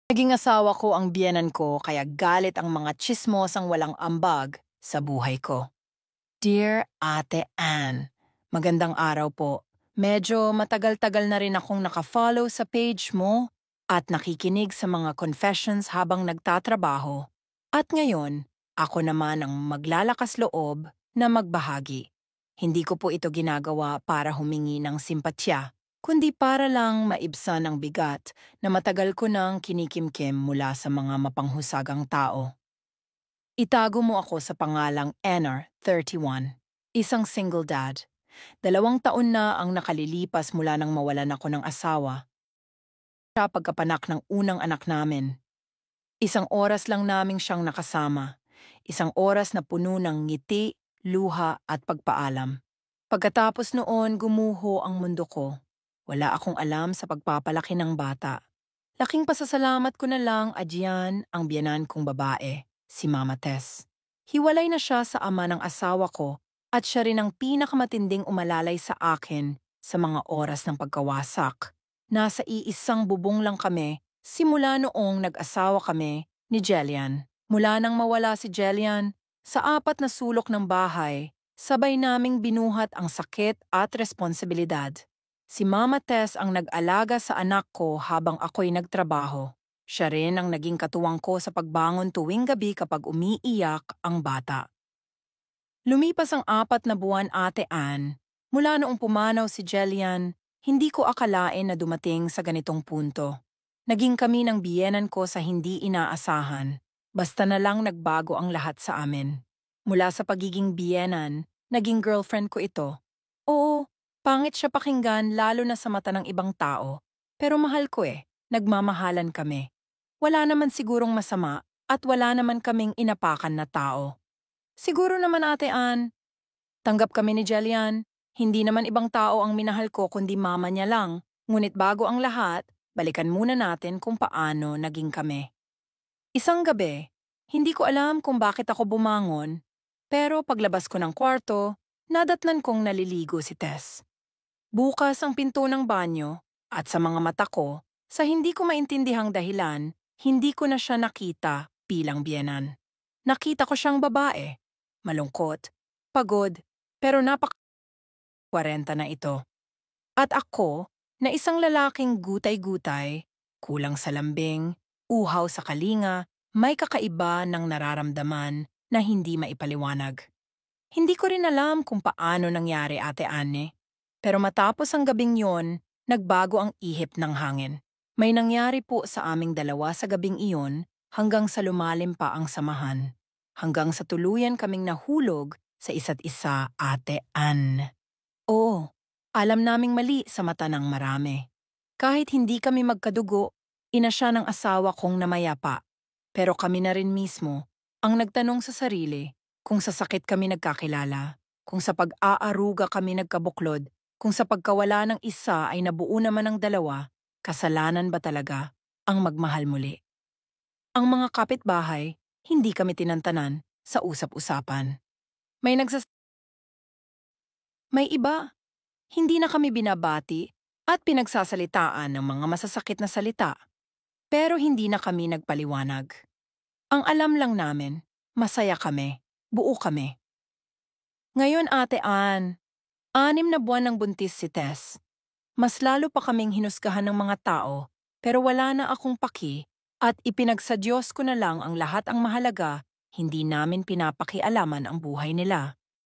Naging asawa ko ang biyenan ko kaya galit ang mga tsismosang walang ambag sa buhay ko. Dear Ate Ann, magandang araw po. Medyo matagal-tagal na rin akong nakafollow sa page mo at nakikinig sa mga confessions habang nagtatrabaho. At ngayon, ako naman ang maglalakas loob na magbahagi. Hindi ko po ito ginagawa para humingi ng simpatya, kundi para lang maibsan ang bigat na matagal ko nang kinikimkim mula sa mga mapanghusagang tao. Itago mo ako sa pangalang Enner, 31, isang single dad. 2 taon na ang nakalilipas mula nang mawalan ako ng asawa. Sa pagkapanak ng unang anak namin. 1 oras lang naming siyang nakasama. 1 oras na puno ng ngiti, luha at pagpaalam. Pagkatapos noon gumuho ang mundo ko. Wala akong alam sa pagpapalaki ng bata. Laking pasasalamat ko na lang adyan ang biyenan kong babae, si Mama Tess. Hiwalay na siya sa ama ng asawa ko at siya rin ang pinakamatinding umalalay sa akin sa mga oras ng pagkawasak. Nasa iisang bubong lang kami simula noong nag-asawa kami ni Jelian. Mula nang mawala si Jelian, sa 4 na sulok ng bahay, sabay naming binuhat ang sakit at responsibilidad. Si Mama Tess ang nag-alaga sa anak ko habang ako'y nagtrabaho. Siya rin ang naging katuwang ko sa pagbangon tuwing gabi kapag umiiyak ang bata. Lumipas ang 4 na buwan, Ate Ann. Mula noong pumanaw si Jelian, hindi ko akalain na dumating sa ganitong punto. Naging kami ng biyenan ko sa hindi inaasahan. Basta na lang nagbago ang lahat sa amin. Mula sa pagiging biyenan, naging girlfriend ko ito. Oo, pangit siya pakinggan lalo na sa mata ng ibang tao. Pero mahal ko nagmamahalan kami. Wala naman sigurong masama at wala naman kaming inapakan na tao. Siguro naman, Ate Ann, tanggap kami ni Jelian. Hindi naman ibang tao ang minahal ko kundi mama niya lang. Ngunit bago ang lahat, balikan muna natin kung paano naging kami. Isang gabi, hindi ko alam kung bakit ako bumangon, pero paglabas ko ng kwarto, nadatnan kong naliligo si Tess. Bukas ang pinto ng banyo at sa mga mata ko, sa hindi ko maintindihang dahilan, hindi ko na siya nakita bilang biyenan. Nakita ko siyang babae, malungkot, pagod, pero 40 na ito. At ako, na isang lalaking gutay-gutay, kulang sa lambing, uhaw sa kalinga, may kakaiba ng nararamdaman na hindi maipaliwanag. Hindi ko rin alam kung paano nangyari, Ate Anne. Pero matapos ang gabing yon, nagbago ang ihip ng hangin. May nangyari po sa aming dalawa sa gabing iyon hanggang sa lumalim pa ang samahan. Hanggang sa tuluyan kaming nahulog sa isa't isa, Ate Ann. Oo, alam naming mali sa mata ng marami. Kahit hindi kami magkadugo, ina siya ng asawa kong namayapa. Pero kami na rin mismo ang nagtanong sa sarili kung sa sakit kami nagkakilala, kung sa pag-aaruga kami nagkabuklod, kung sa pagkawala ng isa ay nabuo naman ng dalawa, kasalanan ba talaga ang magmahal muli? Ang mga kapitbahay, hindi kami tinantanan sa usap-usapan. May may iba, hindi na kami binabati at pinagsasalitaan ng mga masasakit na salita. Pero hindi na kami nagpaliwanag. Ang alam lang namin, masaya kami, buo kami. Ngayon, Ate Ann, 6 na buwan ng buntis si Tess. Mas lalo pa kaming hinusgahan ng mga tao, pero wala na akong paki at ipinagsadyos ko na lang ang lahat ang mahalaga, hindi namin pinapakialaman ang buhay nila.